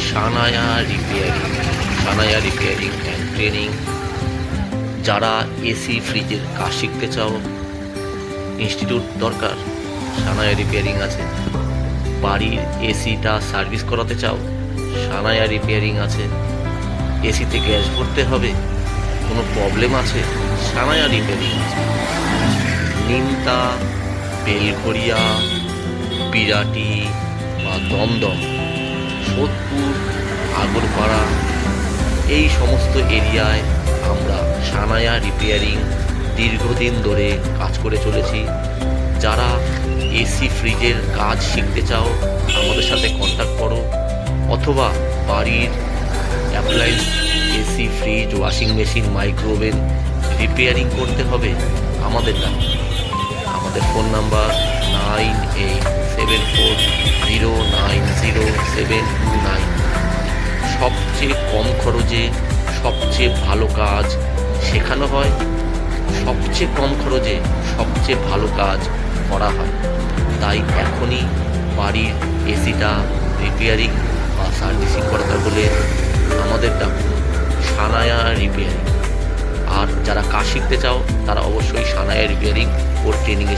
Sanaya repairing and training. যারা AC ফ্রিজের কাজ শিখতে চাও, ইনস্টিটিউট দরকার, সানায়া রিপেয়ারিং আছে। বাড়ির এসিটা সার্ভিস করাতে চাও, সানায়া রিপেয়ারিং আছে। এসিতে গ্যাস ভরতে হবে, কোনো প্রবলেম আছে, সানায়া রিপেয়ারিং আছে। নিমতা, বেলঘরিয়া, বিরাটি বা দমদম, সোদপুর, আগরপাড়া, এই সমস্ত এরিয়ায় আমরা সানায়া রিপেয়ারিং দীর্ঘদিন ধরে কাজ করে চলেছি। যারা এসি ফ্রিজের কাজ শিখতে চাও, আমাদের সাথে কন্ট্যাক্ট করো। অথবা বাড়ির appliance, AC, fridge, washing machine, micro oven repairing করতে হবে, আমাদের ফোন নাম্বার 9874090729। সবচেয়ে কম খরচে সবচেয়ে ভালো কাজ শেখানো হয়, সবচেয়ে কম খরচে সবচেয়ে ভালো কাজ করা হয়। তাই এখনই বাড়ির এসিটা রিপেয়ারিং বা সার্ভিসিং করাতে বলে আমাদের ডাকুন, সানায়া রিপেয়ারিং। আর যারা কাজ শিখতে চাও তারা অবশ্যই সানায়া রিপেয়ারিং ও ট্রেনিংয়ে